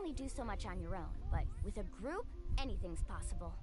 only do so much on your own, but with a group, anything's possible.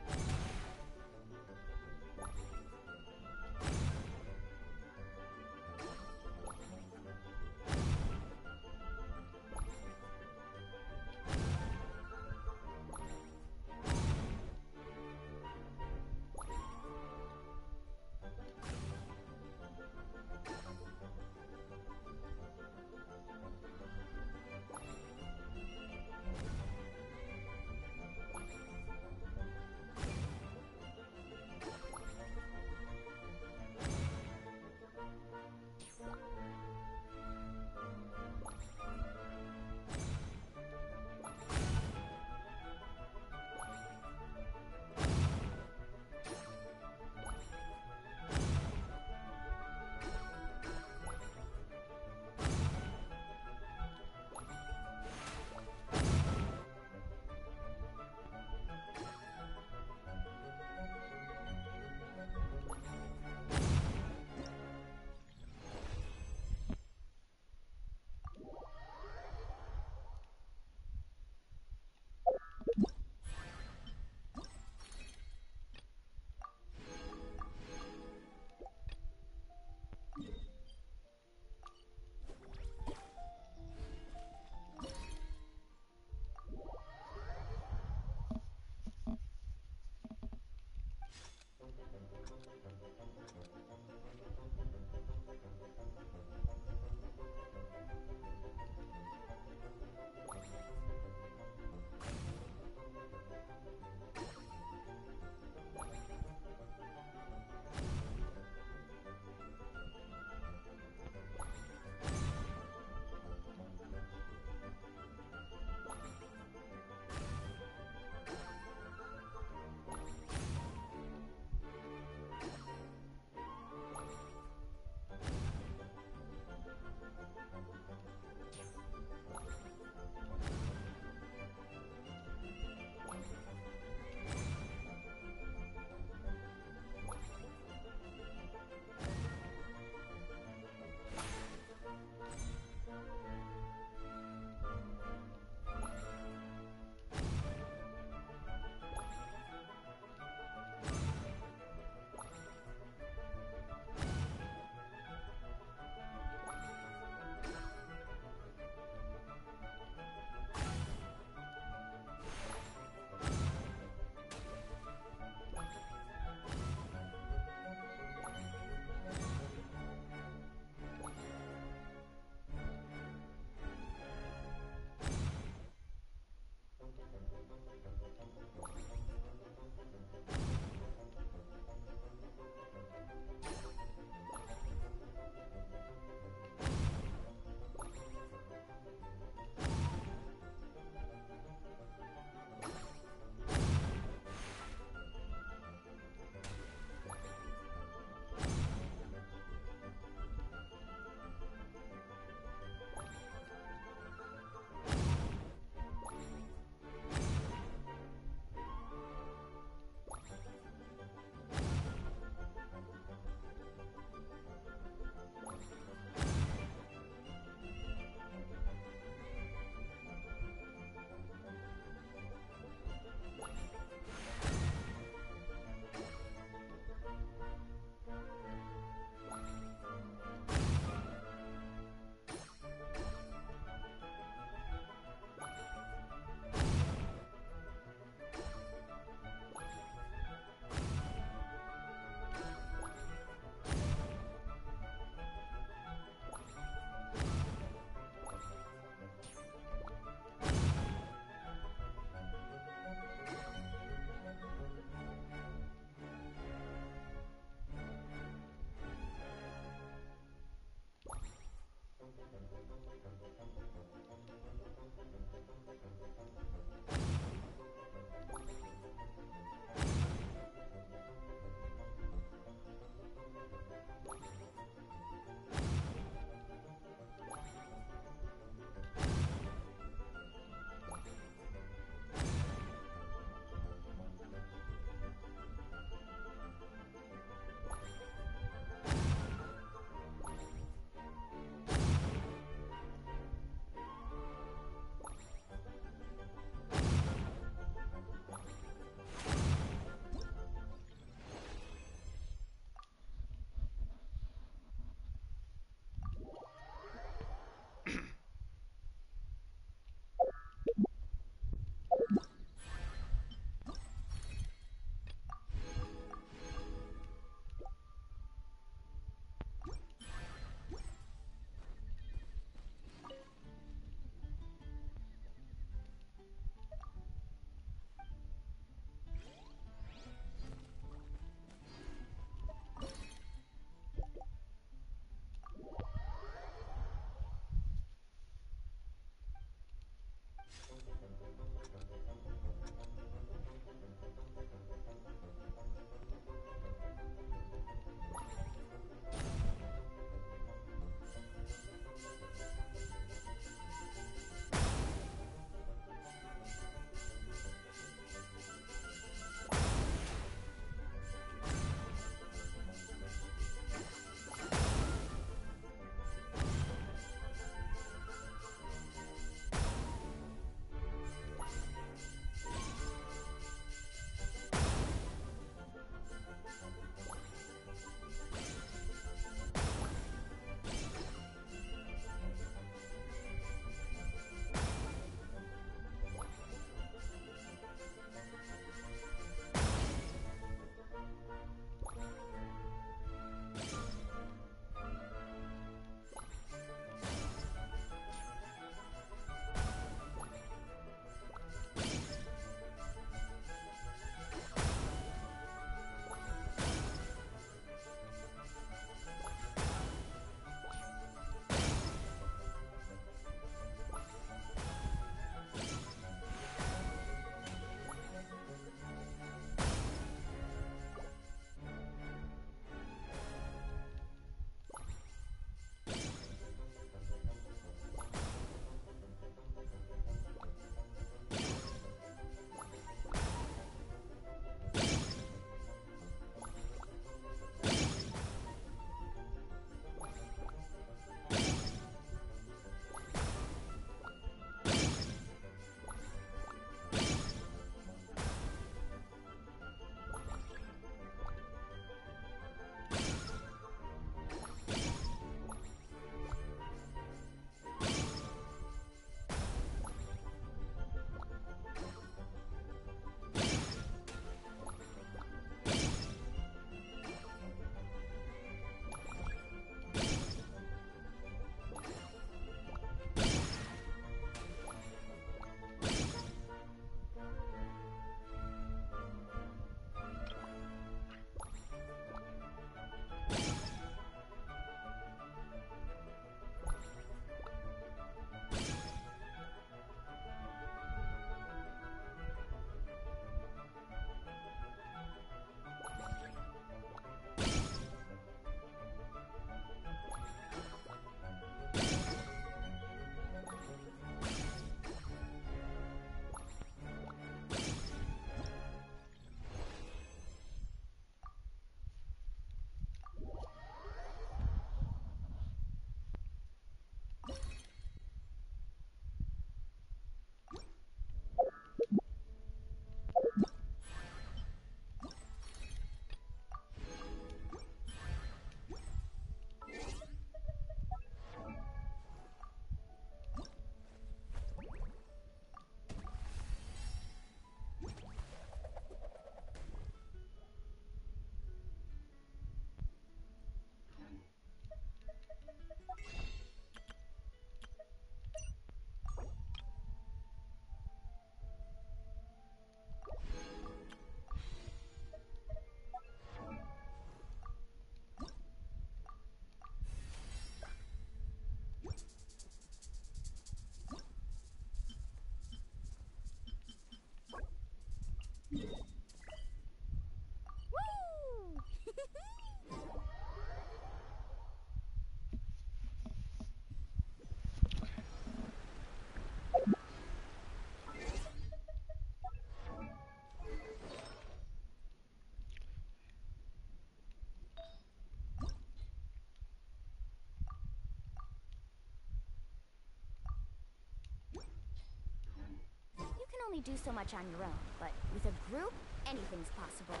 only do so much on your own, but with a group, anything's possible.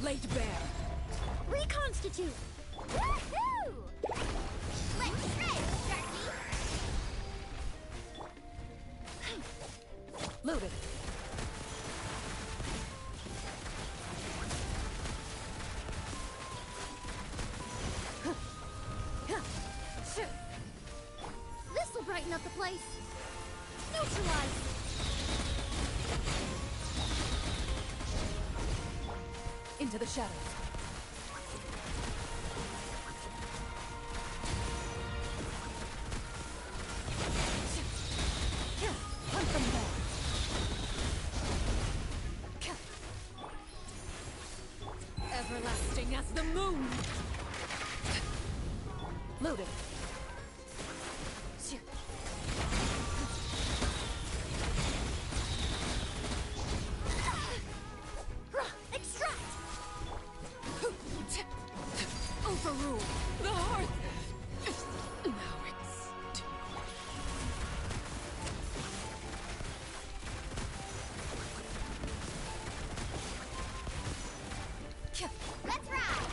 Laid bare. Reconstitute! Woohoo! Let's shred, Sharky! Loaded. This'll brighten up the place. Neutralize! Into the shadows. Hunt them down. Everlasting as the moon. Loaded. Overrule the hearth. Now it's Let's ride!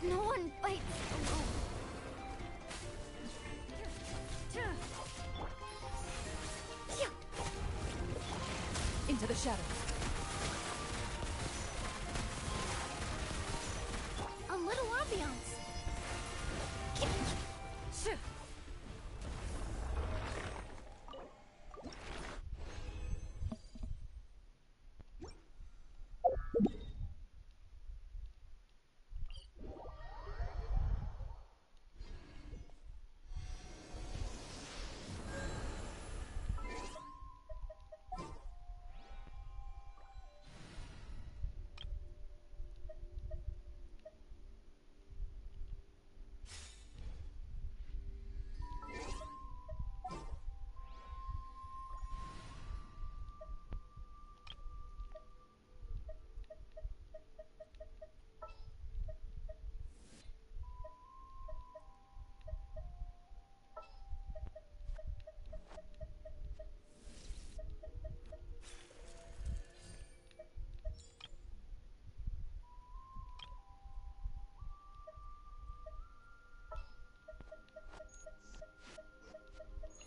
No one bites alone. into the shadows. A little ambiance.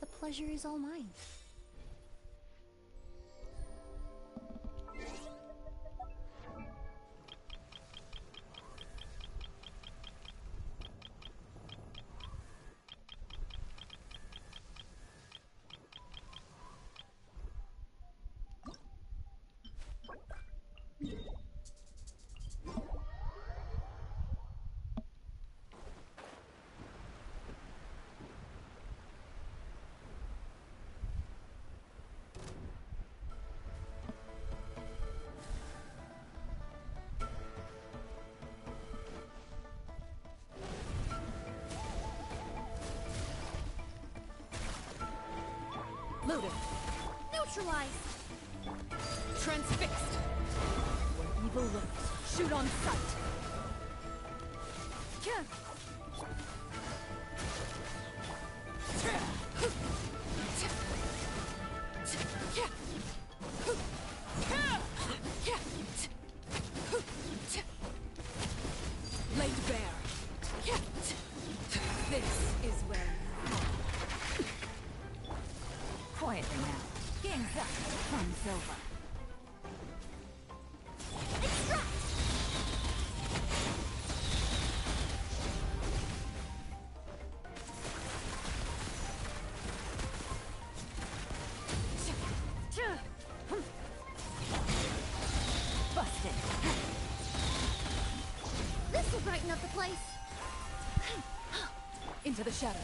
The pleasure is all mine. Loaded. Neutralized! Transfixed. Where evil lurks, shoot on sight. Laid bare. This is where you fall. Quietly now. Game's up. Fun's over. Extract! Busted. This'll brighten up the place. Into the shadows.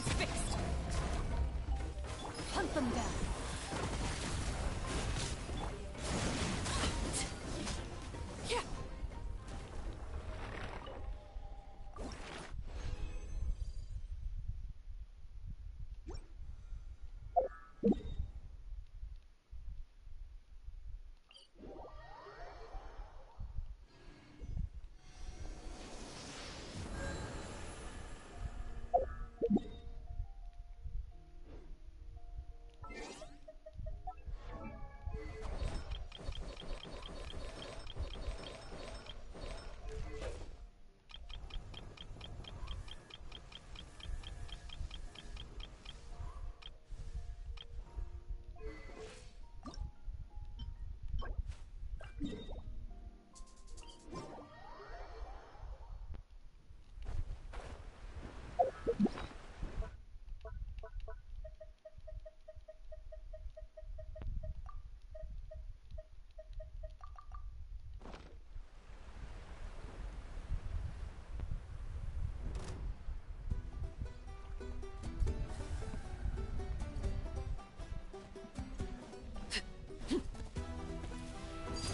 Transfixed! Hunt them down. Yeah.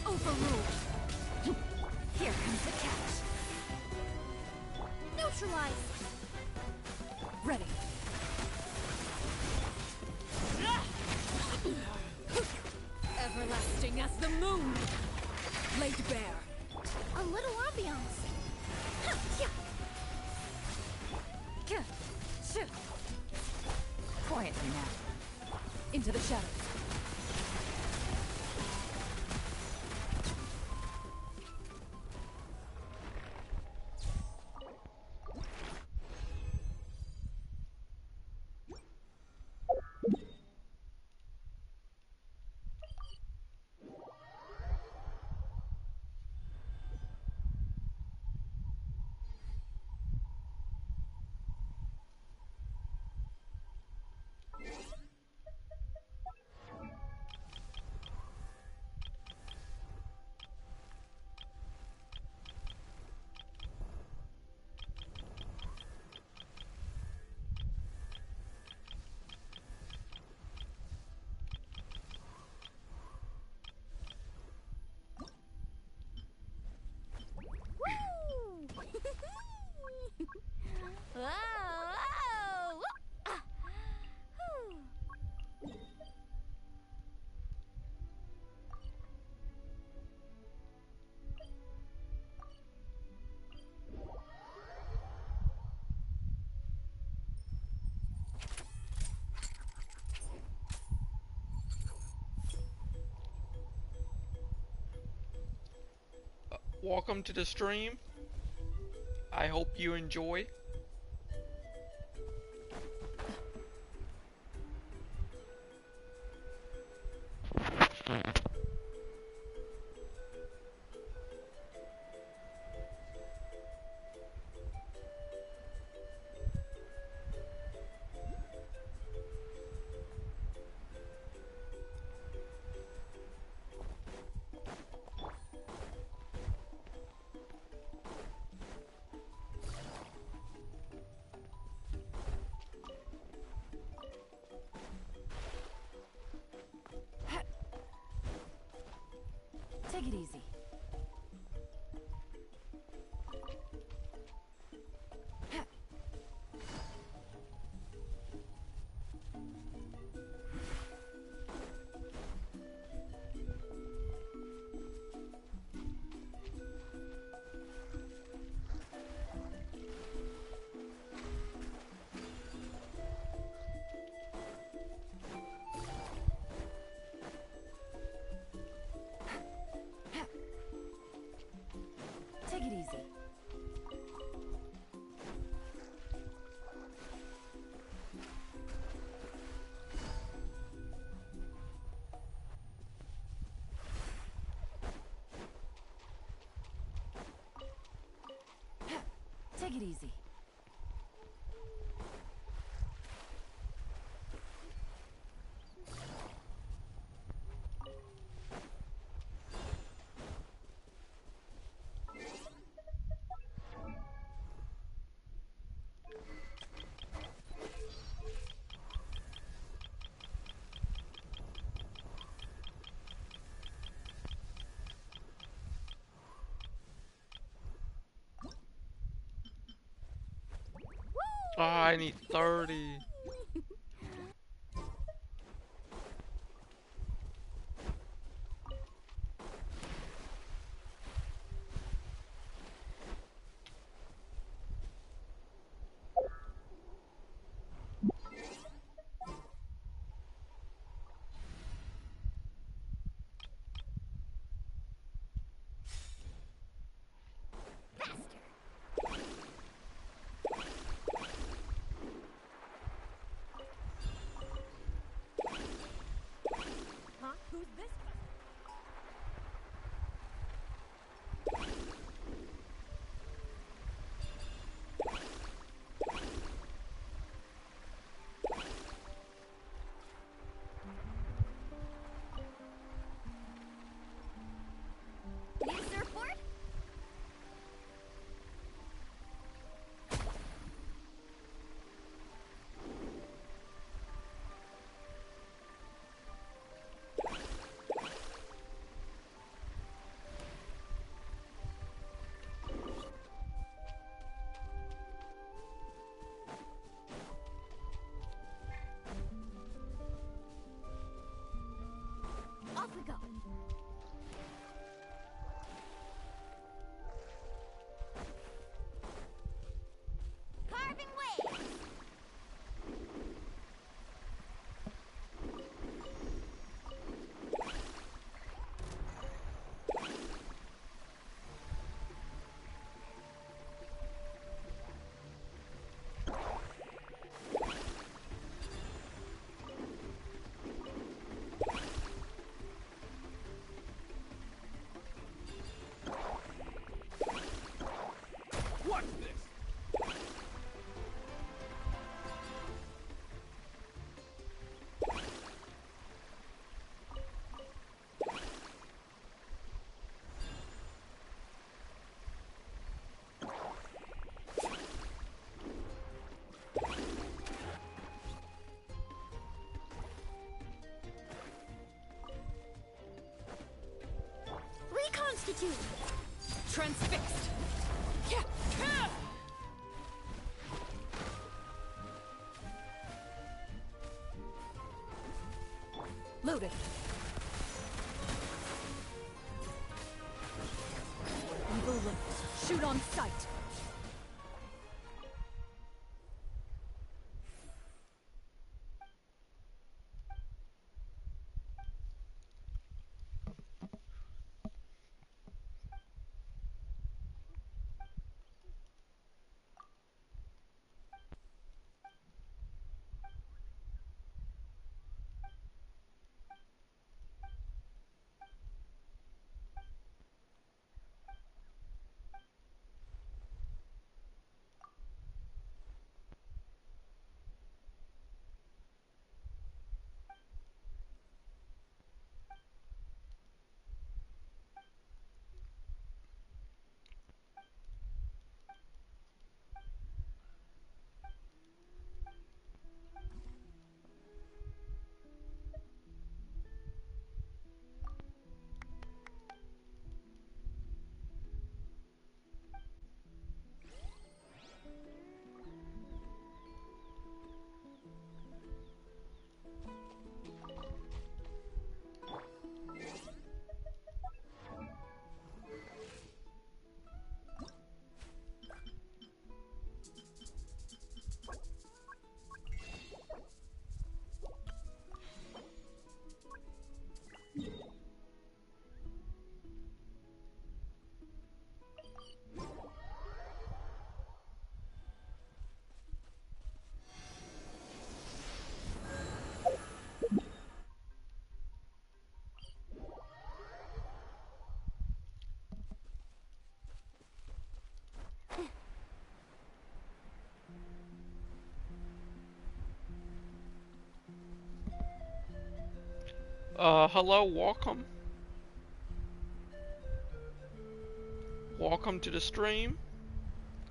Overruled. Here comes the catch. Neutralize! Ready. Everlasting as the moon! Laid bare. A little ambiance. Ha, yeah. Quietly now. Into the shadows. Whoa! Whoa! Ah. Whew. Welcome to the stream. I hope you enjoy. Take it easy. Take it easy. Take it easy. Oh, I need 30. Huh? Who's this? Need a surfboard? Off we go. Carving waves. What's this? Reconstitute. Transfixed. Yeah. Ah! Loaded. Evil lurks. Shoot on sight. Hello, welcome. Welcome to the stream.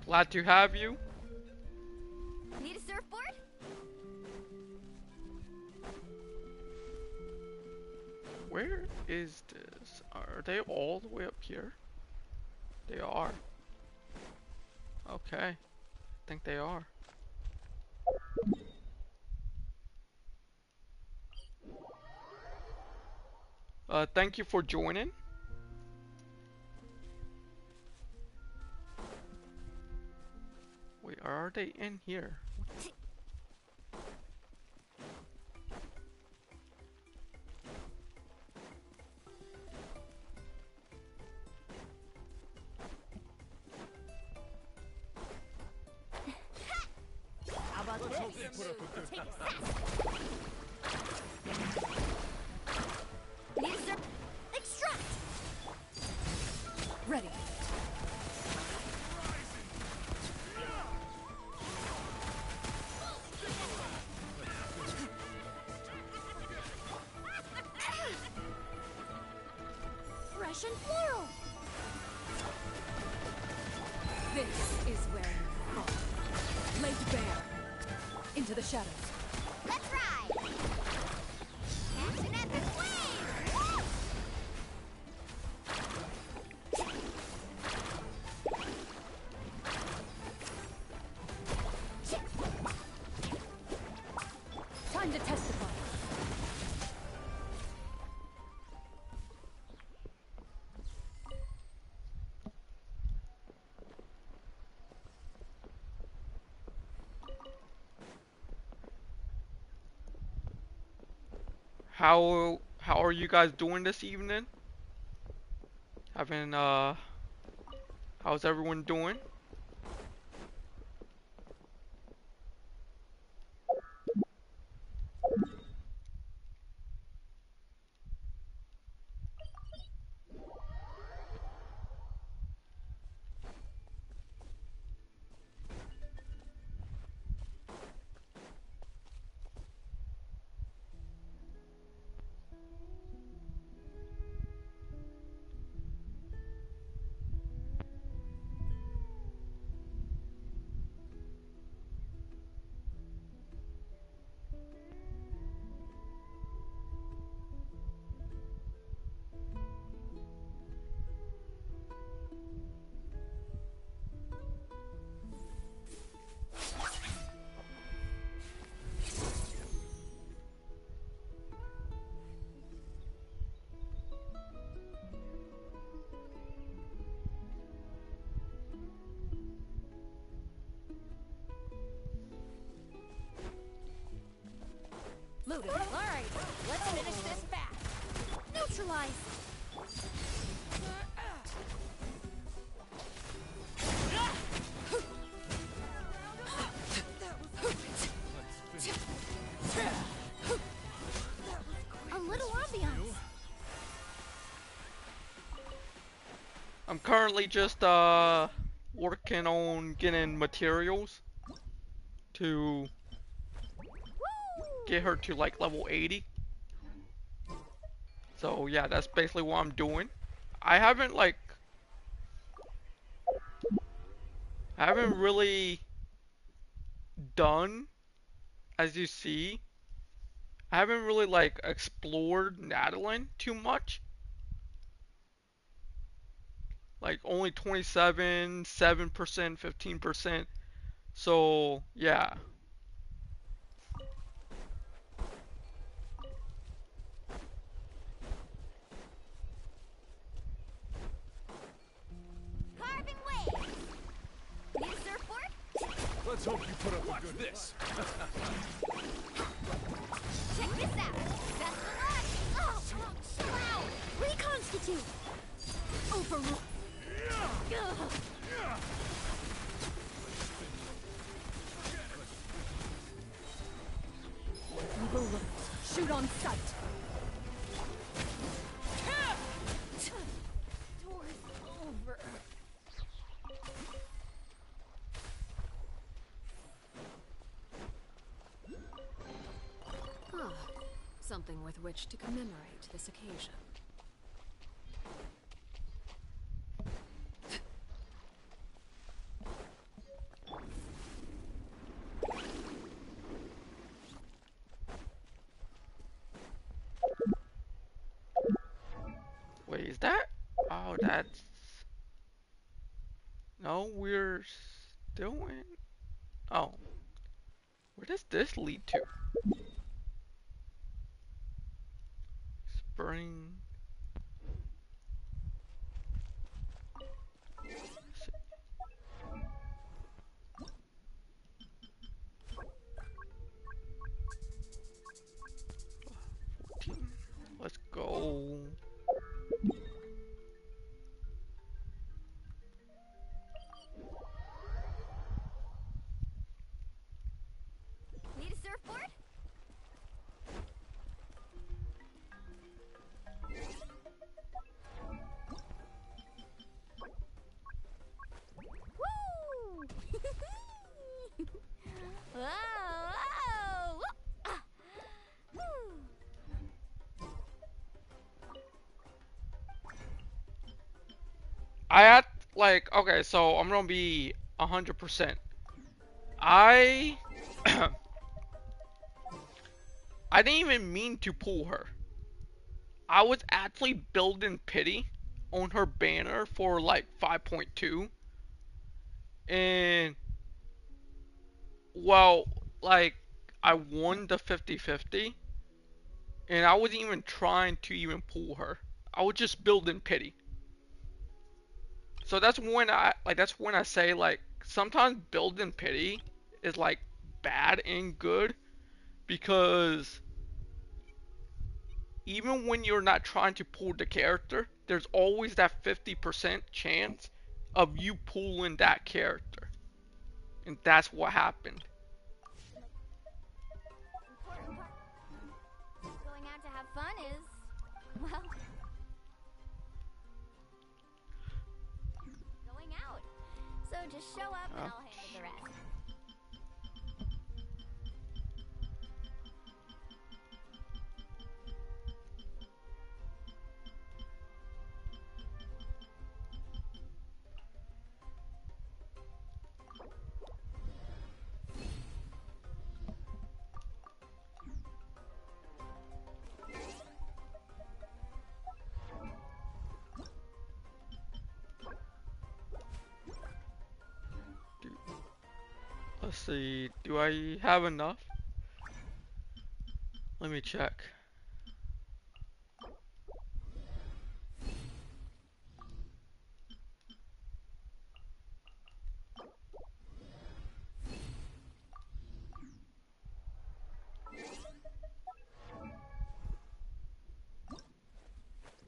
Glad to have you. Need a surfboard? Where is this? Are they all the way up here? They are. Okay. I think they are. Thank you for joining. Wait, are they in here? How about Let's hope this? they put up a good Take fight. that. Need to extract. Ready. Fresh and floral. This is where you fall. Laid bare. Into the shadows. Let's ride. Catch an epic wave. Woo! Time to testify. How are you guys doing this evening? Having how's everyone doing? Loaded. All right, let's finish this fast. Neutralize. A little ambiance. I'm currently just working on getting materials to get her to like level 80. So yeah, that's basically what I'm doing. I haven't really done, as you see, I haven't really like explored Nadalin too much. Like only 27, 7%, 15%. So yeah. Carving waves. Need a surfboard? Let's hope you put up a good this. Check this out. Best of luck. Oh, chill out. Reconstitute. Overrule. Ugh. Evil look. Shoot on sight. Door's over. Ah, something with which to commemorate this occasion. Wait, is that? Oh, that's. No, we're still in. Oh. Where does this lead to? Spring. Whoa, whoa, ah. Whew. I had like okay, so I'm gonna be 100%. I I didn't even mean to pull her. I was actually building pity on her banner for like 5.2, and well, like I won the 50-50, and I wasn't even trying to even pull her. I was just building pity. So that's when I say like sometimes building pity is like bad and good because even when you're not trying to pull the character, there's always that 50% chance of you pulling that character. And that's what happened. Important part. Going out to have fun is, well, going out. So just show up and I'll handle the rest. Let's see, do I have enough? Let me check.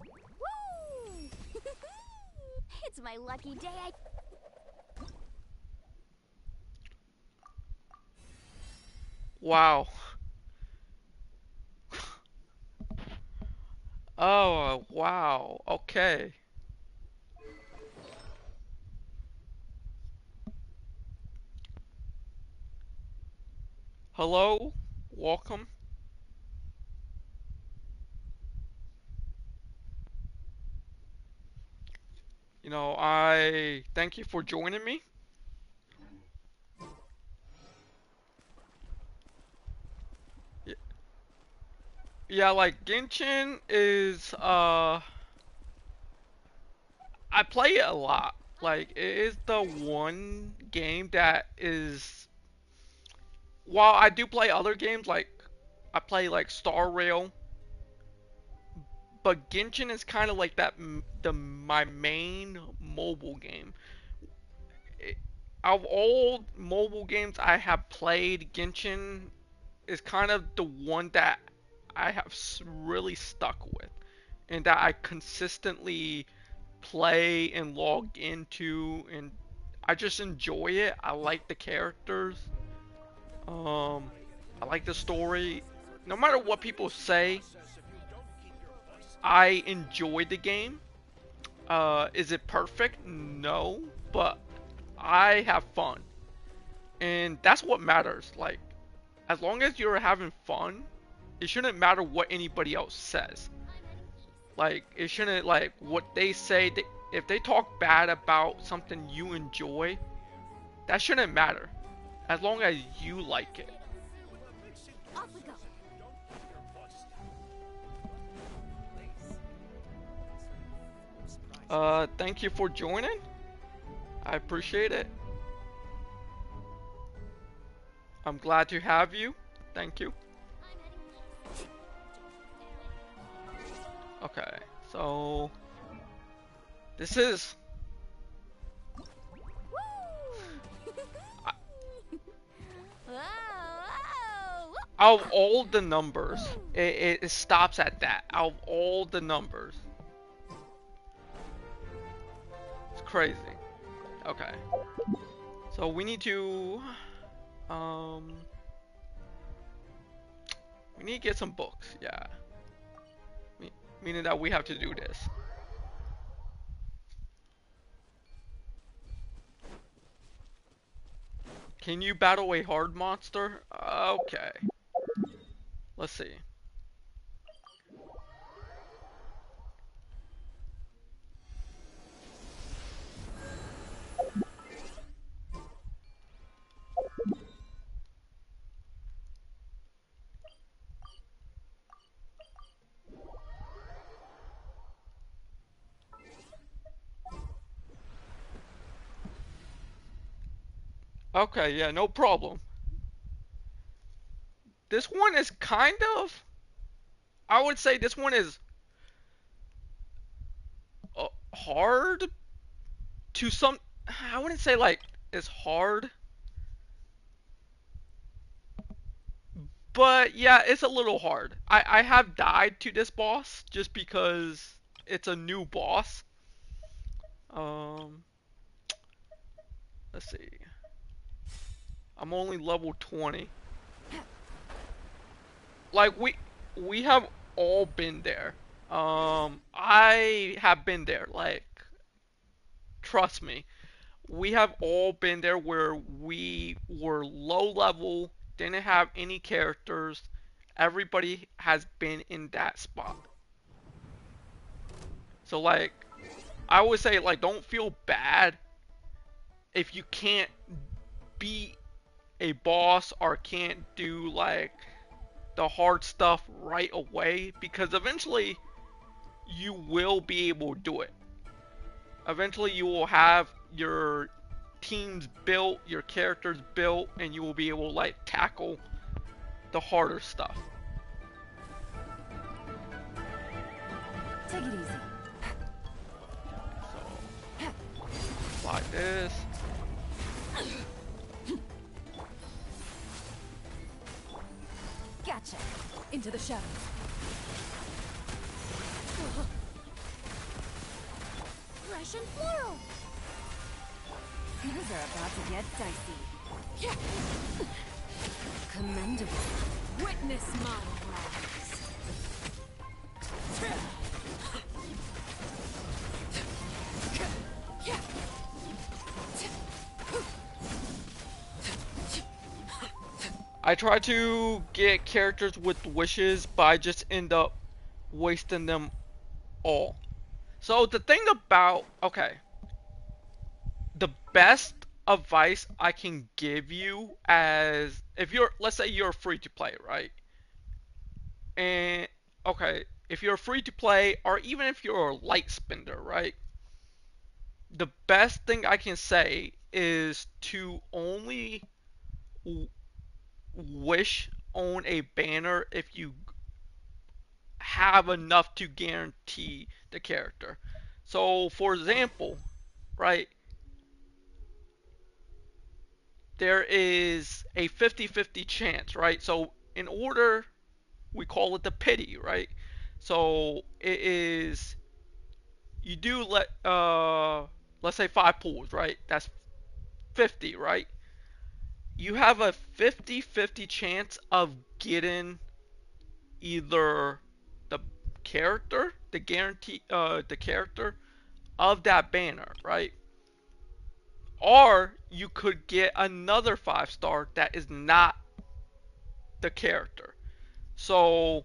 Woo! It's my lucky day. Wow. Oh, wow. Okay. Hello? Welcome. I thank you for joining me. Y- Yeah, like Genshin is I play it a lot. Like it is the one game that is while I do play other games like I play like Star Rail, but Genshin is kind of like my main mobile game. It, of all mobile games I have played, Genshin is kind of the one that I have really stuck with and that I consistently play and log into, and I just enjoy it. I like the characters. Um, I like the story. No matter what people say, I enjoy the game. Is it perfect? No, but I have fun, and that's what matters. Like, as long as you're having fun, it shouldn't matter what anybody else says. Like, it shouldn't like what they say. If they talk bad about something you enjoy, that shouldn't matter. As long as you like it. Off we go. Thank you for joining. I appreciate it. I'm glad to have you. Thank you. Okay, so this is I- Whoa, whoa, out of all the numbers, it stops at that. Out of all the numbers, it's crazy. Okay, so we need to um we need to get some books. Yeah, meaning that we have to do this. Can you battle a hard monster? Okay. Let's see. Okay, yeah, no problem. This one is kind of, I would say this one is hard to some, I wouldn't say like it's hard, but yeah, it's a little hard. I have died to this boss just because it's a new boss. Um, let's see. I'm only level 20. Like we have all been there. I have been there. Like trust me, we have all been there where we were low level, didn't have any characters. Everybody has been in that spot. So like I would say like don't feel bad if you can't beat a boss or can't do like the hard stuff right away, because eventually you will be able to do it. Eventually you will have your teams built, your characters built, and you will be able to like tackle the harder stuff. Take it easy. So like this. Gotcha. Into the shadows. Fresh and floral. Things are about to get dicey. Commendable. Witness my rise. I try to get characters with wishes, but I just end up wasting them all. So the thing about, okay, the best advice I can give you as, if you're, let's say you're free to play, right? And, okay, if you're free to play, or even if you're a light spender, right? The best thing I can say is to only wish on a banner if you have enough to guarantee the character. So, for example, right, there is a 50-50 chance, right? So, in order, we call it the pity, right? So, it is, you do let's say 5 pulls, right? That's 50, right? You have a 50-50 chance of getting either the character, the character of that banner, right? Or you could get another 5-star that is not the character. So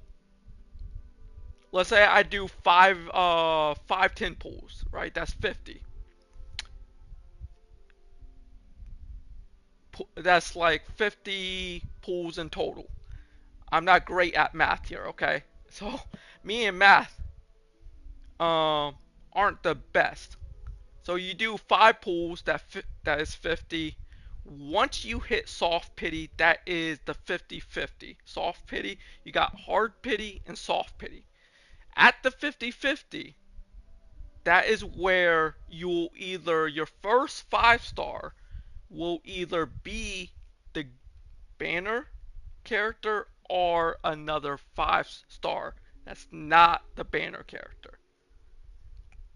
let's say I do 10 pulls, right? That's 50. That's like 50 pulls in total. I'm not great at math here, okay? So me and math aren't the best. So you do 5 pulls, that is 50. Once you hit soft pity, that is the 50-50. Soft pity, you got hard pity and soft pity. At the 50-50, that is where you'll either, your first 5-star will either be the banner character or another 5-star that's not the banner character.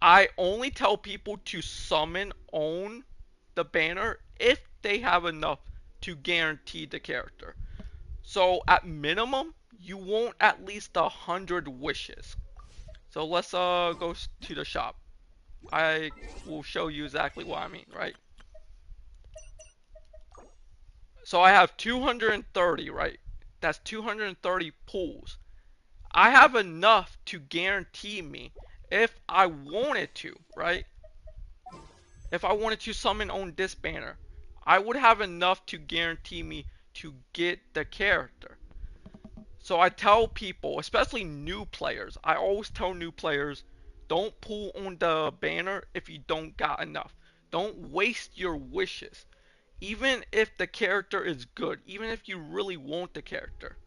I only tell people to summon on the banner if they have enough to guarantee the character. So at minimum, you want at least 100 wishes. So let's go to the shop. I will show you exactly what I mean, right? So I have 230, right? That's 230 pulls. I have enough to guarantee me if I wanted to, right? If I wanted to summon on this banner, I would have enough to guarantee me to get the character. So I tell people, especially new players, I always tell new players, don't pull on the banner if you don't got enough. Don't waste your wishes. Even if the character is good, even if you really want the character,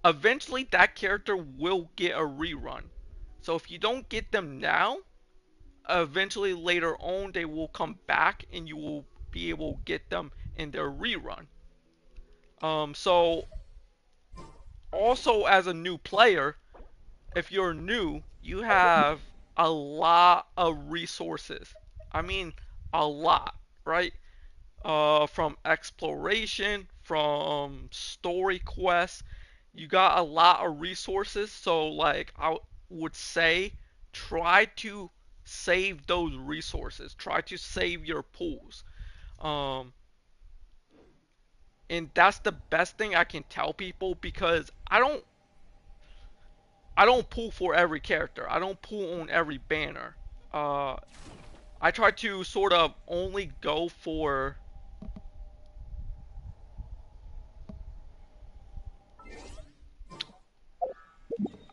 eventually that character will get a rerun. So if you don't get them now, eventually later on they will come back and you will be able to get them in their rerun. So also as a new player, if you're new, you have a lot of resources. I mean, a lot, right? From exploration, from story quests, you got a lot of resources. So, like, I would say, try to save those resources. Try to save your pools. Um, and that's the best thing I can tell people because I don't pull for every character. I don't pull on every banner. Uh, I try to sort of only go for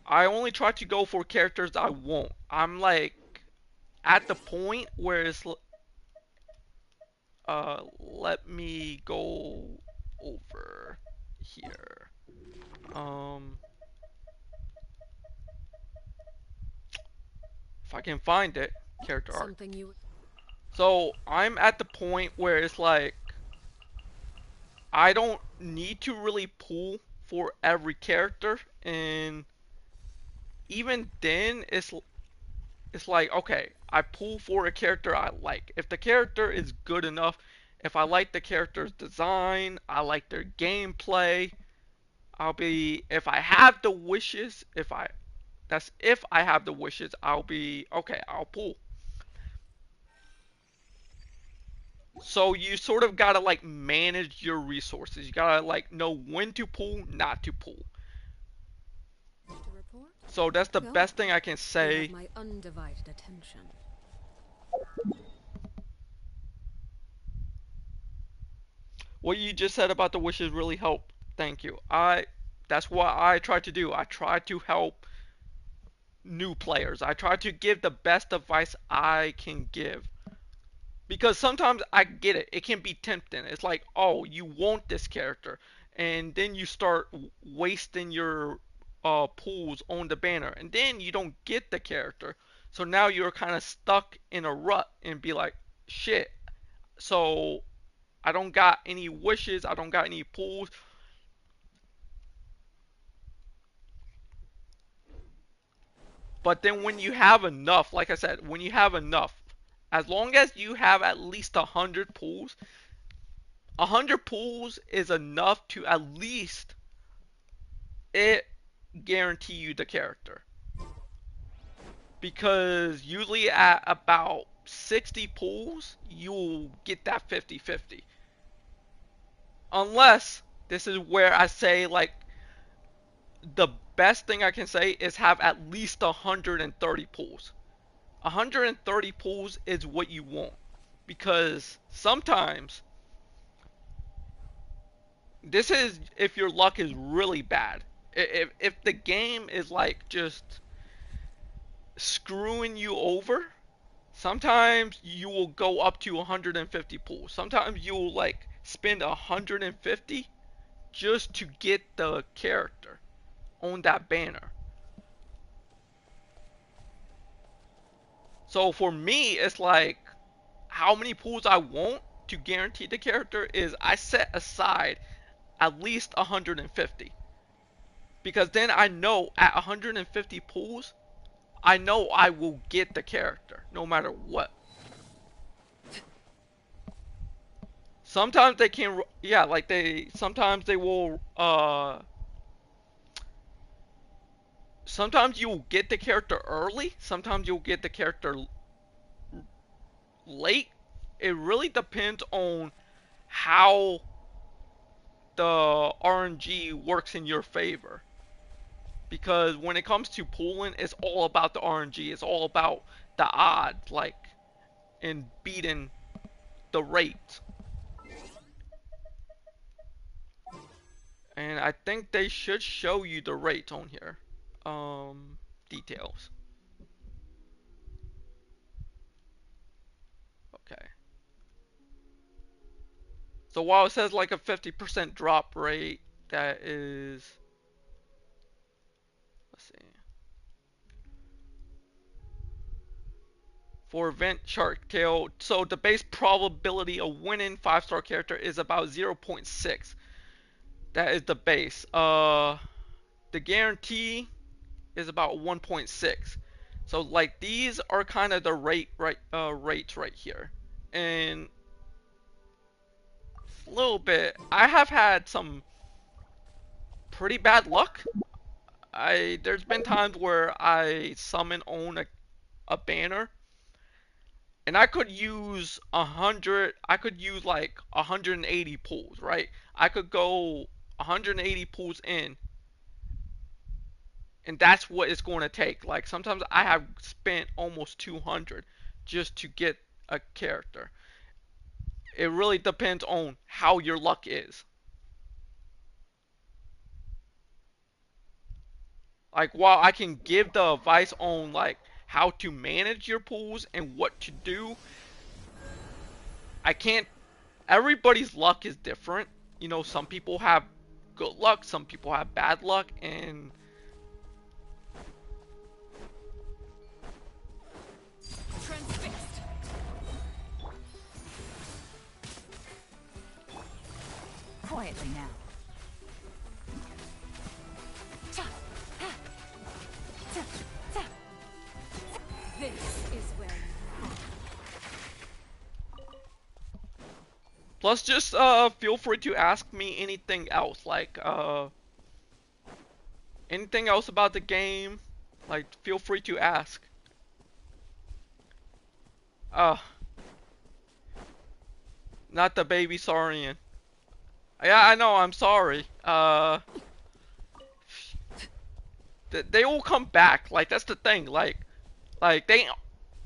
I only try to go for characters I want. I'm like at the point where it's let me go over here. Um if I can find it, character art. Something you So, I'm at the point where it's like I don't need to really pull for every character and even then it's like, okay, I pull for a character I like. If the character is good enough, if I like the character's design, I like their gameplay, if I have the wishes, if I have the wishes, I'll be, okay, I'll pull. So you sort of gotta like manage your resources. You gotta like know when to pull, not to pull. to report? So that's the Go best ahead. thing I can You have say. my undivided attention. What you just said about the wishes really helped. Thank you. That's what I try to do. I try to help new players. I try to give the best advice I can give. Because sometimes I get it. It can be tempting. It's like, oh, you want this character. And then you start wasting your pools on the banner. And then you don't get the character. So now you're kind of stuck in a rut and be like, shit. So I don't got any wishes. I don't got any pools. But then when you have enough, like I said, when you have enough, as long as you have at least 100 pools, 100 pools is enough to at least it guarantee you the character. Because usually at about 60 pools, you'll get that 50-50. Unless, this is where I say like the best thing I can say is have at least 130 pools. 130 pulls is what you want because sometimes this is if your luck is really bad. If the game is like just screwing you over, sometimes you will go up to 150 pulls. Sometimes you will like spend 150 just to get the character on that banner. So for me, it's like how many pools I want to guarantee the character is I set aside at least 150. Because then I know at 150 pools, I know I will get the character no matter what. Sometimes they can, yeah, like sometimes they will, sometimes you'll get the character early, sometimes you'll get the character late. It really depends on how the RNG works in your favor. Because when it comes to pooling, it's all about the RNG. It's all about the odds, like, in beating the rate. And I think they should show you the rates on here. Details. Okay. So while it says like a 50% drop rate, that is, let's see. For event shark tail, so the base probability of winning 5-star character is about 0.6. That is the base. The guarantee is about 1.6. So like these are kind of the rates right here. And a little bit, I have had some pretty bad luck. There's been times where I summon on a banner and I could use like 180 pulls, right? I could go 180 pulls in, and that's what it's going to take. Like sometimes I have spent almost 200 just to get a character. It really depends on how your luck is. Like while I can give the advice on like how to manage your pools and what to do, I can't. Everybody's luck is different. You know, some people have good luck, some people have bad luck, and Transfixed. Quietly now. This is where you fall. plus just feel free to ask me anything else, like anything else about the game. Like feel free to ask. Uh, Not the baby Saurian. Yeah, I know. I'm sorry. They will come back. Like that's the thing. Like they.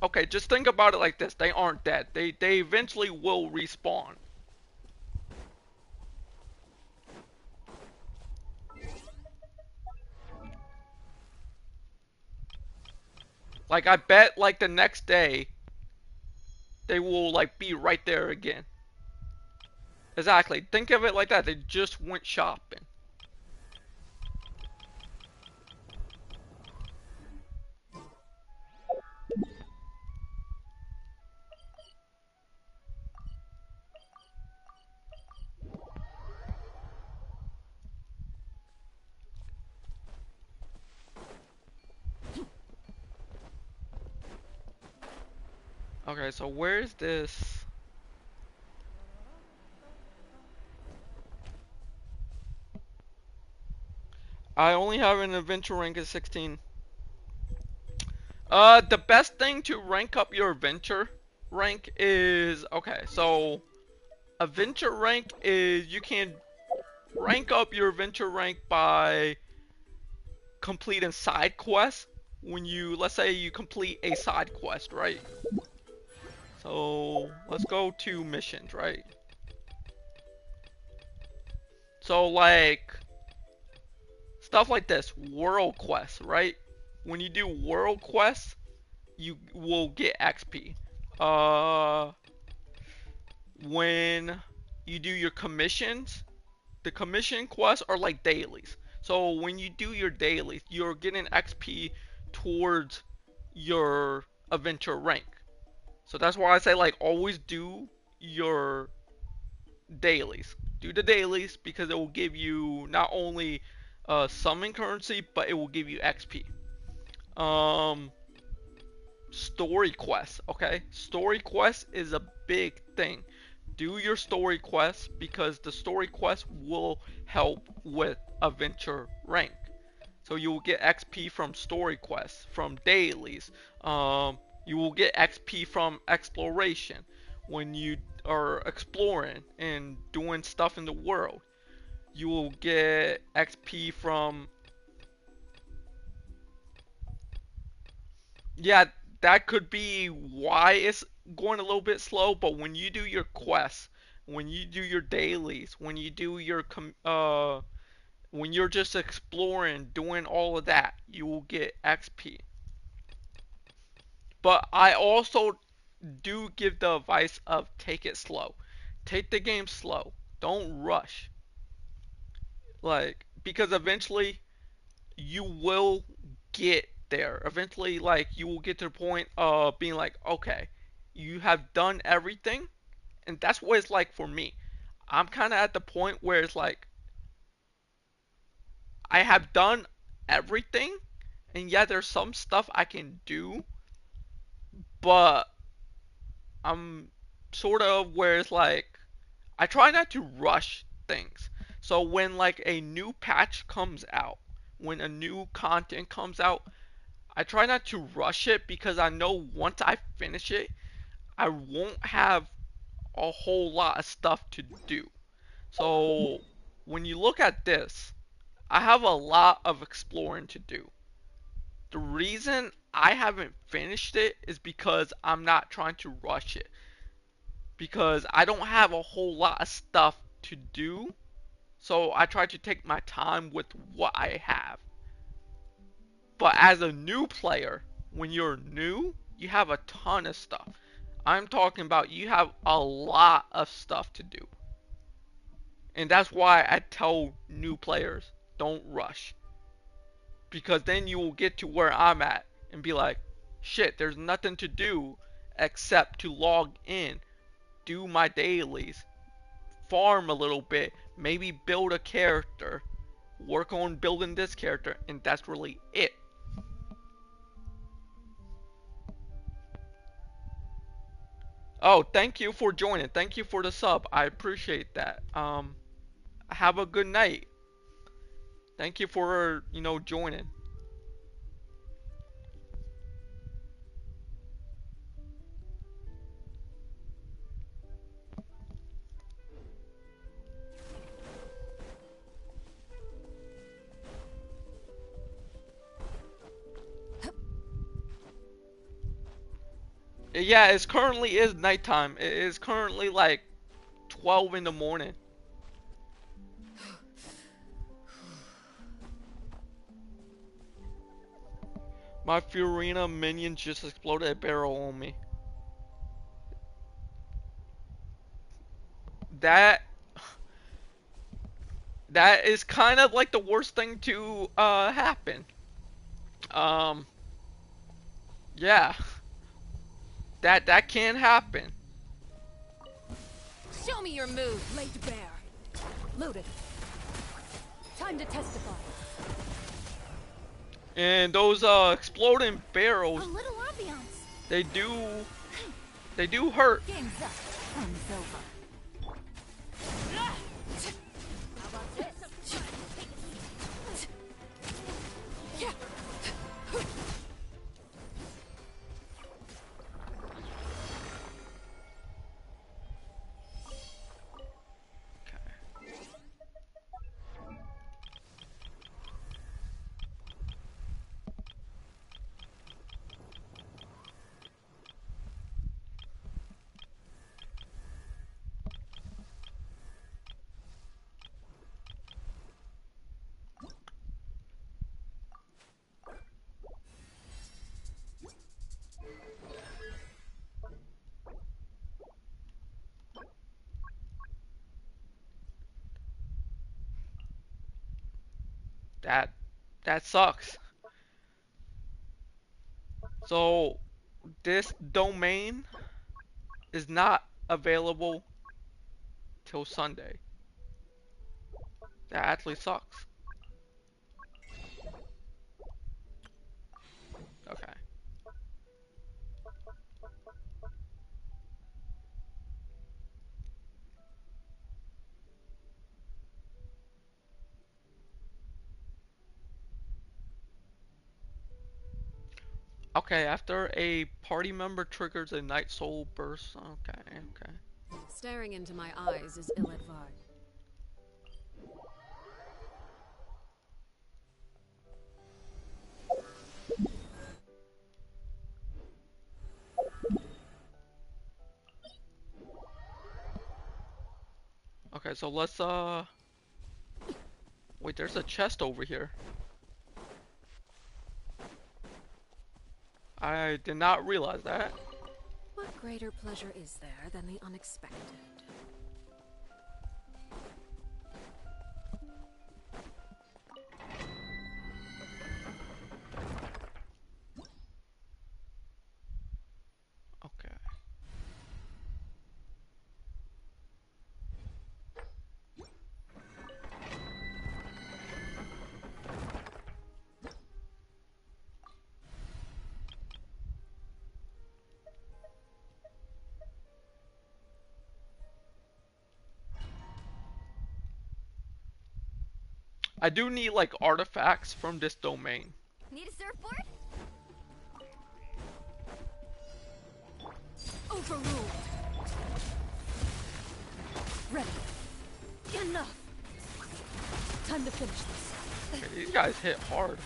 Okay, just think about it like this. They aren't dead. They eventually will respawn. Like I bet like the next day they will like be right there again. Exactly. Think of it like that. They just went shopping. Okay, so where's this? I only have an adventure rank of 16. The best thing to rank up your adventure rank is, okay, so adventure rank is you can rank up your adventure rank by completing side quests. When you, let's say you complete a side quest, right? So let's go to missions, right? So like stuff like this, world quests, right? When you do world quests, you will get XP. When you do your commissions, the commission quests are like dailies. So when you do your dailies, you're getting XP towards your adventure rank. So that's why I say like always do your dailies. Do the dailies because it will give you not only summon currency, but it will give you XP. Story quests, okay? Story quests is a big thing. Do your story quests because the story quests will help with adventure rank. So you will get XP from story quests, from dailies. You will get XP from exploration when you are exploring and doing stuff in the world. You will get XP from, yeah, that could be why it's going a little bit slow, but when you do your quests, when you do your dailies, when you do your when you're just exploring, doing all of that, you will get XP. But I also do give the advice of take it slow. Take the game slow. Don't rush. Like, because eventually you will get there. Eventually, like, you will get to the point of being like, okay, you have done everything. And that's what it's like for me. I'm kind of at the point where it's like, I have done everything. And yeah, there's some stuff I can do. But I'm sort of where it's like, I try not to rush things. So when like a new patch comes out, when a new content comes out, I try not to rush it because I know once I finish it, I won't have a whole lot of stuff to do. So when you look at this, I have a lot of exploring to do. The reason I haven't finished it is because I'm not trying to rush it. Because I don't have a whole lot of stuff to do. So I try to take my time with what I have. But as a new player, when you're new, you have a ton of stuff. I'm talking about you have a lot of stuff to do. And that's why I tell new players, don't rush. Because then you will get to where I'm at and be like, shit, there's nothing to do except to log in, do my dailies, farm a little bit, maybe build a character, work on building this character, and that's really it. Oh, thank you for joining. Thank you for the sub. I appreciate that. Have a good night. Thank you for, joining. Yeah, it currently is nighttime. It is currently like 12 in the morning. My Furina minion just exploded a barrel on me. That that is kind of like the worst thing to happen. Um yeah. That can happen. Show me your move, laid bare. Loaded. Time to testify. And those exploding A barrels, little ambiance. they do they do hurt. Game's up. Fun's over. How about this? That that sucks. So this domain is not available till Sunday. That actually sucks. Okay. Okay, after a party member triggers a night soul burst. Okay, okay. Staring into my eyes is ill-advised. Okay, so let's wait, there's a chest over here. I did not realize that. What greater pleasure is there than the unexpected? Okay. I do need like artifacts from this domain. Need a surfboard? Overruled. Ready. Enough. Time to finish this. Okay, these guys hit hard.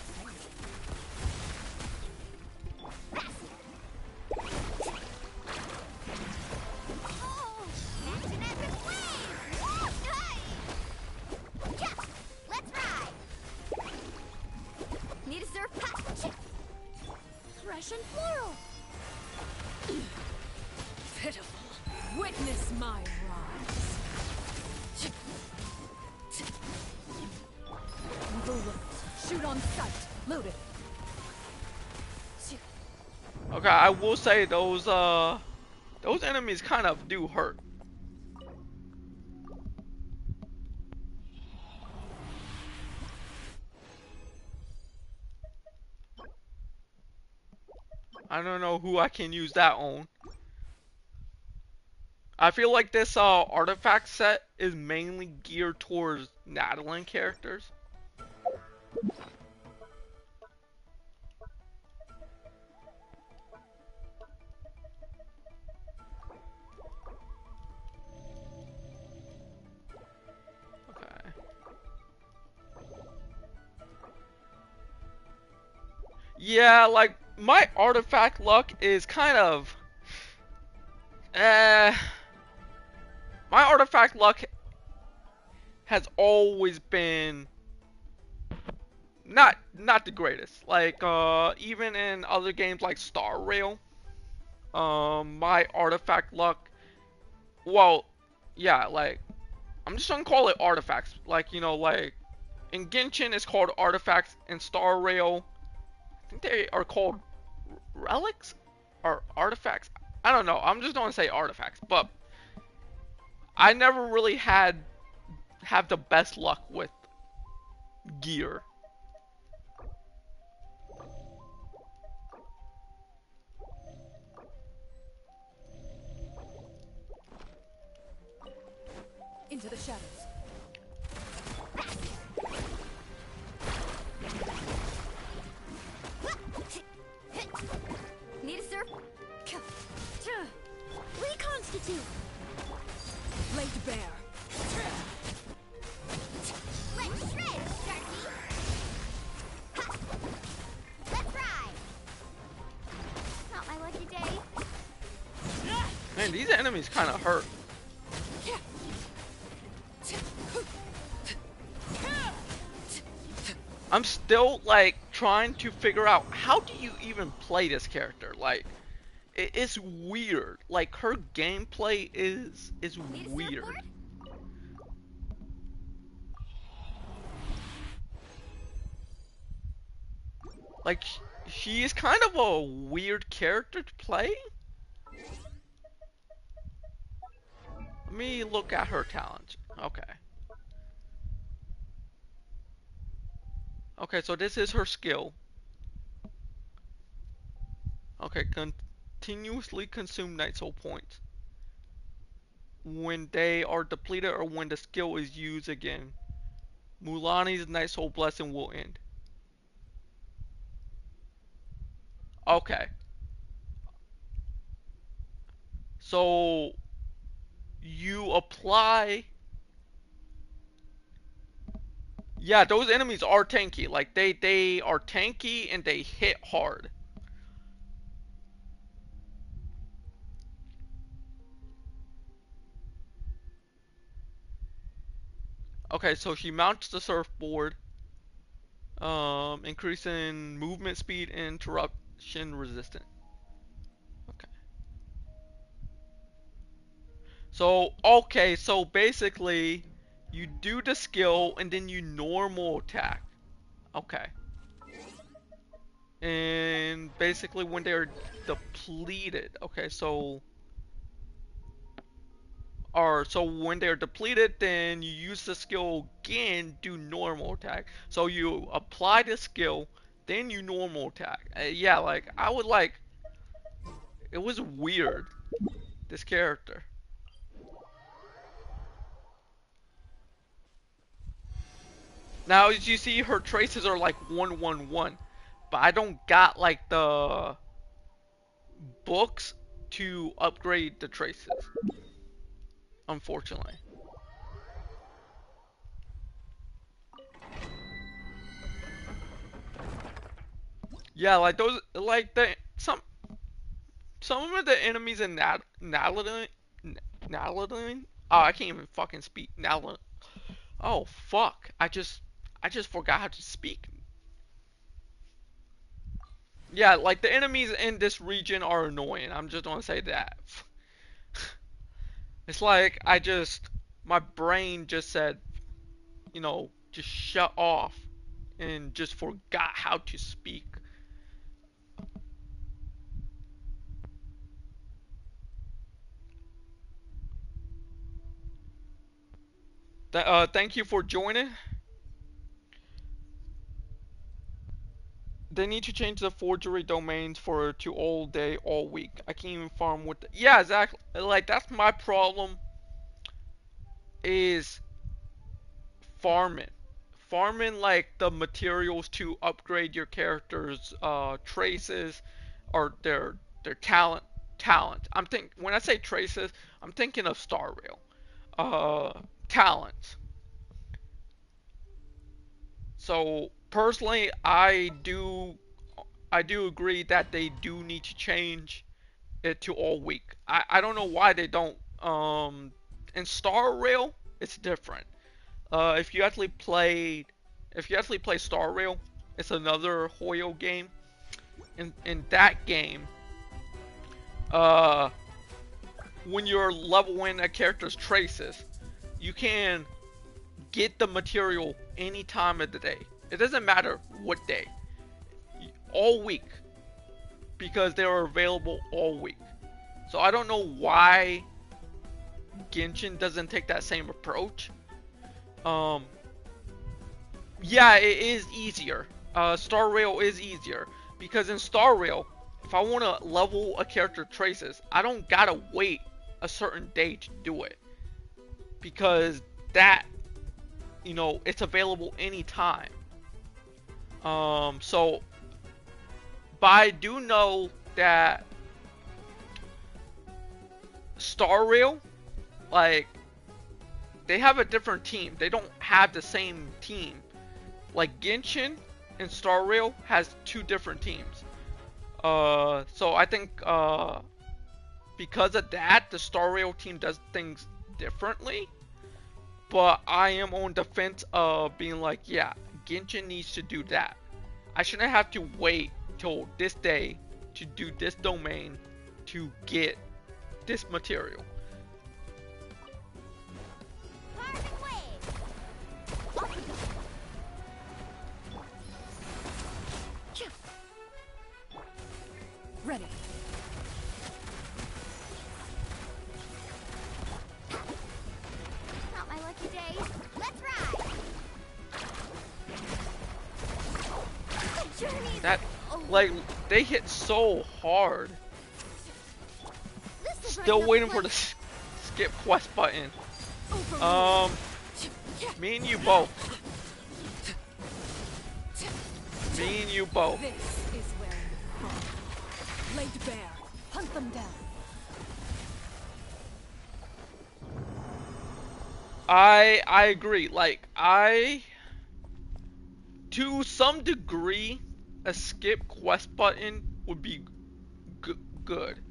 Oh, action epic wave! Hey! Yeah, let's ride! Need a surf pack? Fresh and floral! Pitiful. Witness my rise. Overlooked. Shoot on sight. Loaded. Okay, I will say those enemies kind of do hurt. I don't know who I can use that on. I feel like this artifact set is mainly geared towards Nadalin characters. Okay. Yeah, like my artifact luck is kind of my artifact luck has always been not the greatest. Like even in other games like Star Rail, my artifact luck, well, yeah, like I'm just gonna call it artifacts. Like, you know, like in Genshin it's called artifacts. In Star Rail, I think they are called relics or artifacts. I don't know. I'm just gonna say artifacts. But I never really have the best luck with gear. Into the shadows. Need a surf? Reconstitute! Laid bare. Let's shred, Sharky! Ha! Let's ride! Not my lucky day. Man, these enemies kind of hurt. I'm still like trying to figure out how do you even play this character. Like it's weird. Like her gameplay is Need a weird. surfboard? Like she is kind of a weird character to play. Let me look at her talent. Okay. Okay, so this is her skill. Okay, continuously consume night soul points when they are depleted or when the skill is used again. Mulani's night soul blessing will end. Okay. So you apply. Yeah, those enemies are tanky. Like they are tanky and they hit hard. Okay, so she mounts the surfboard, increasing movement speed and interruption resistance. Okay. So, okay, so basically, you do the skill and then you normal attack. Okay. And basically when they're depleted. Okay, so so when they're depleted, then you use the skill again, do normal attack. So you apply the skill, then you normal attack. Yeah, like I would like it was weird, this character. Now as you see her traces are like 111, but I don't got like the books to upgrade the traces, unfortunately. Yeah, like those, like the some of the enemies in Naladin. Oh, I can't even fucking speak Naladin. Oh fuck! I just forgot how to speak. Yeah, like the enemies in this region are annoying. I'm just gonna say that. It's like my brain just said, just shut off and just forgot how to speak. Thank you for joining. They need to change the forgery domains for to all day, all week. I can't even farm with yeah, exactly. Like that's my problem is farming. Farming like the materials to upgrade your character's traces or their talent. When I say traces, I'm thinking of Star Rail. Talents. So personally, I do agree that they do need to change it to all week. I don't know why they don't. In Star Rail, it's different. If you actually play Star Rail, it's another Hoyo game. In that game, uh, when you're leveling a character's traces, you can get the material any time of the day. It doesn't matter what day, all week, because they are available all week. So I don't know why Genshin doesn't take that same approach. Um, yeah, it is easier. Star Rail is easier because in Star Rail, if I want to level a character traces, I don't gotta wait a certain day to do it because that it's available anytime. So, but I do know that Star Rail, like, they have a different team. They don't have the same team. Like Genshin and Star Rail has two different teams. So I think because of that, the Star Rail team does things differently. But I am on the fence of being like, yeah, Genshin needs to do that. I shouldn't have to wait till this day to do this domain to get this material. Ready. Not my lucky day. Let's ride. The journey's That, like, they hit so hard. This is Still right waiting up for the the skip quest button. Me and you both. Me and you both. This is where you fall. Laid bare. Hunt them down. I agree. Like to some degree, a skip quest button would be good.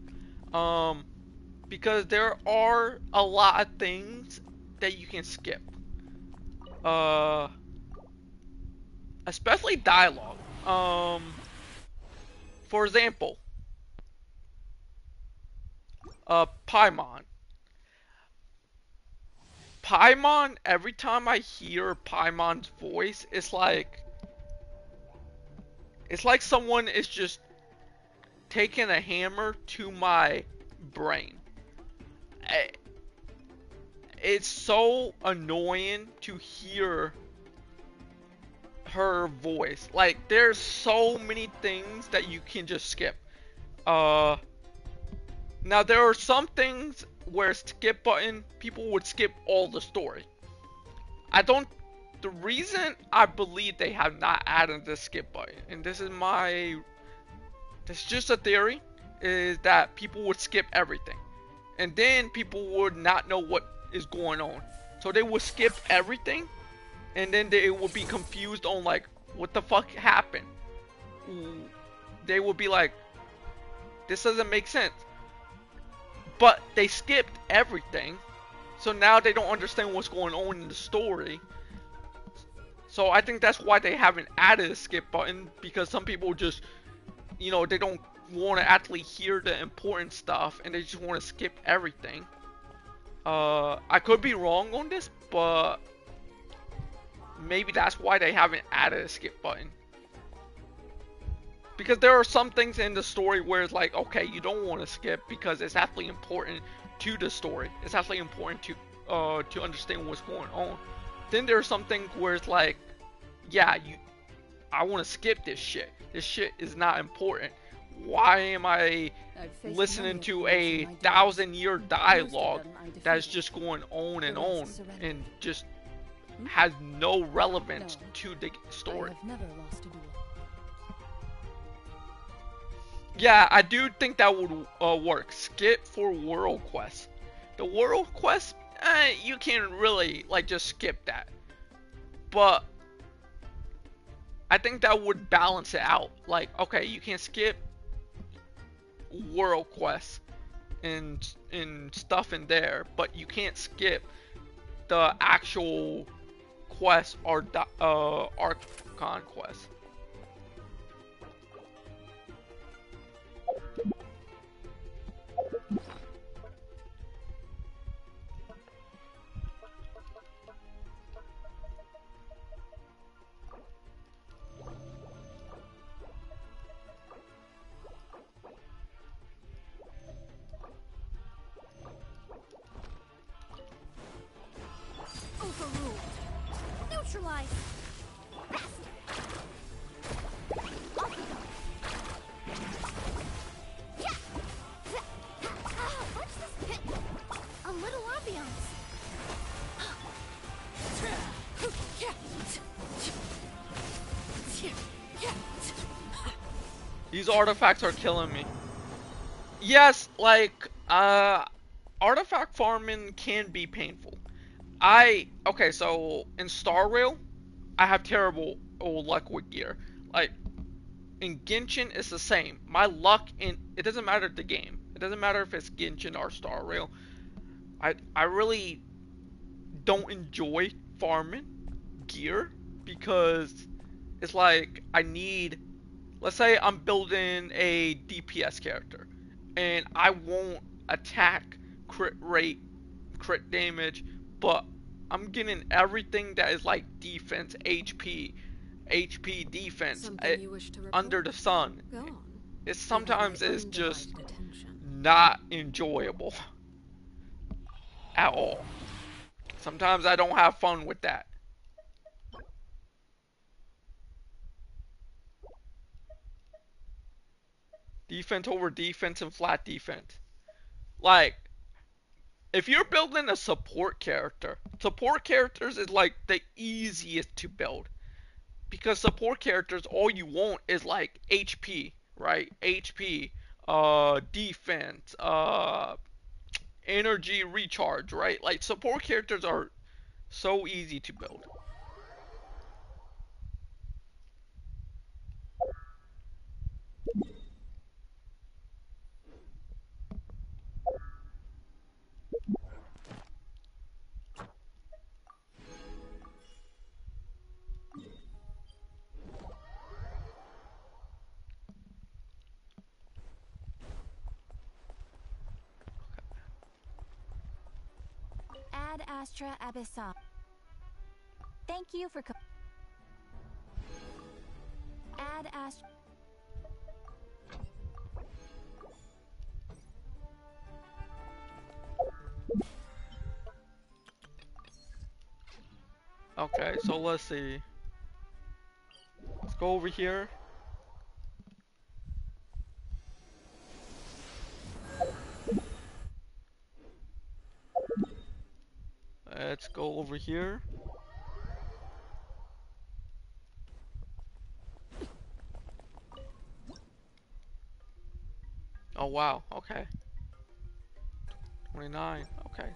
Because there are a lot of things that you can skip. Uh, especially dialogue. For example, Paimon. Paimon, every time I hear Paimon's voice, it's like someone is just taking a hammer to my brain. I- It's so annoying to hear her voice. Like, there's so many things that you can just skip. Uh, Now there are some things where skip button, people would skip all the story. I don't. The reason I believe they have not added the skip button, and this is just a theory, is that people would skip everything, and then people would not know what is going on. So they would skip everything, and then they would be confused on like what the fuck happened. They would be like, this doesn't make sense. But they skipped everything, so now they don't understand what's going on in the story. So I think that's why they haven't added a skip button, because some people just, they don't want to actually hear the important stuff and they just want to skip everything. I could be wrong on this, but maybe that's why they haven't added a skip button. Because there are some things in the story where it's like, okay, you don't want to skip because it's actually important to the story. It's actually important to understand what's going on. Then there are some things where it's like, yeah, I want to skip this shit. This shit is not important. Why am I listening to a 1,000-year dialogue that's just going on and just has no relevance to the story? I have never lost a duel. Yeah, I do think that would work. Skip for world quest. The world quest, you can really just skip that. But I think that would balance it out. Like, okay, you can skip world quests and stuff in there, but you can't skip the actual quest or Archon quest. Overruled. Neutralized. Best. Off we go. Yeah. What's this pit? A little ambiance. These artifacts are killing me. Yes, artifact farming can be painful. Okay, so in Star Rail, I have terrible luck with gear. Like, in Genshin, it's the same. My luck it doesn't matter the game. It doesn't matter if it's Genshin or Star Rail. I really don't enjoy farming gear because it's like let's say I'm building a DPS character and I won't attack, crit rate, crit damage, but I'm getting everything that is like defense, HP defense Something you wish to report? under the sun. Go on. Sometimes it's just Undivided attention. not enjoyable at all. Sometimes I don't have fun with that. Defense over defense and flat defense. Like, if you're building a support characters is like the easiest to build. Because support characters, all you want is like HP, right? HP, defense, energy recharge, right? Like, support characters are so easy to build. Ad Astra Abyssal. Thank you for Ad Astra. Okay, so let's see. Let's go over here. Let's go over here. Oh wow, okay. 29, okay.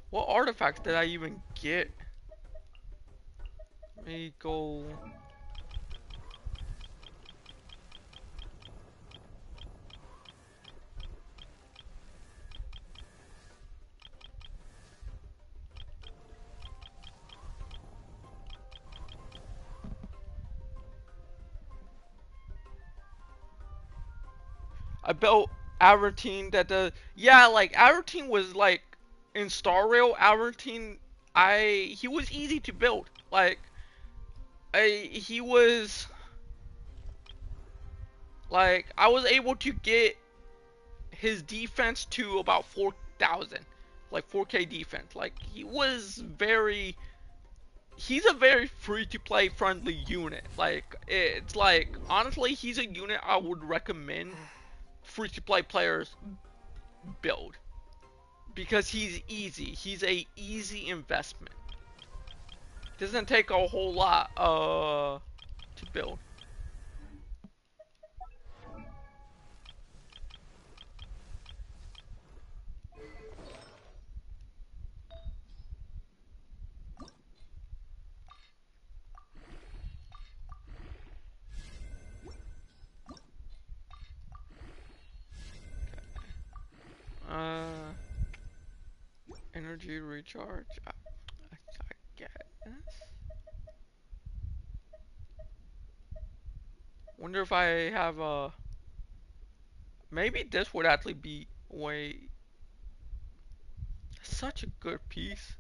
What artifacts did I even get? Let me go. I built Avertine that the yeah, like Avertine was like in Star Rail. Avertine, he was easy to build. Like he was like I was able to get his defense to about 4,000, like 4K defense. Like he's a very free to play friendly unit. Like it's like honestly he's a unit I would recommend free to play players build because he's easy. He's a easy investment. Doesn't take a whole lot to build. Uh Energy recharge. I guess. Wonder if I have a. Maybe this would actually be way. Such a good piece.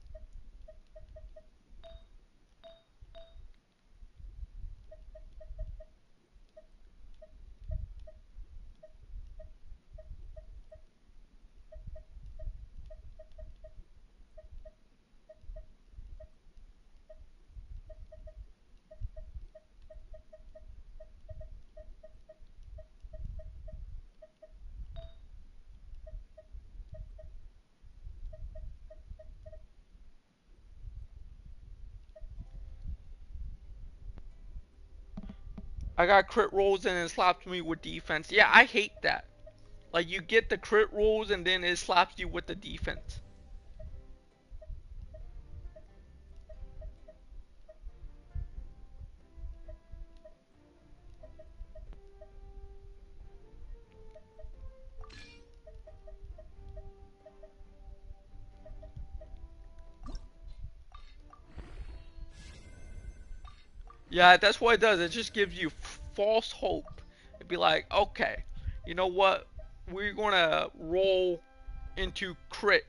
I got crit rolls and it slaps me with defense. Yeah, I hate that. Like you get the crit rolls and then it slaps you with the defense. Yeah, that's what it does. It just gives you false hope. It'd be like, okay, you know what? We're gonna roll into crit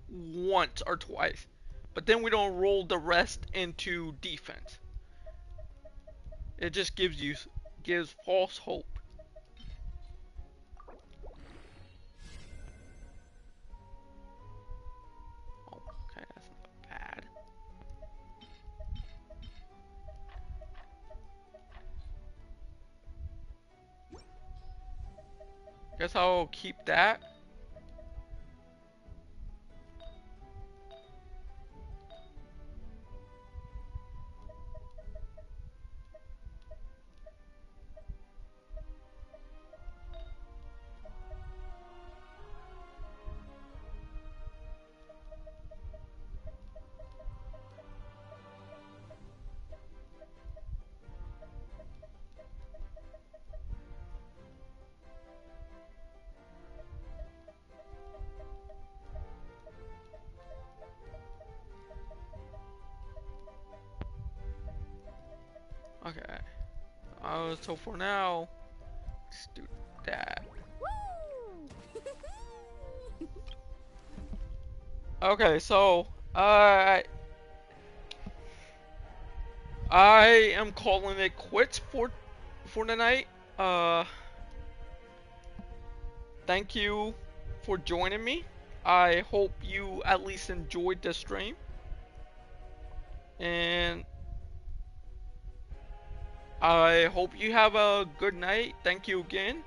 once or twice, but then we don't roll the rest into defense. It just gives false hope. Oh, okay, that's not bad. Guess I'll keep that. Okay. So for now, let's do that. Woo! Okay, so I am calling it quits for tonight. Uh, thank you for joining me. I hope you at least enjoyed the stream, and I hope you have a good night. Thank you again.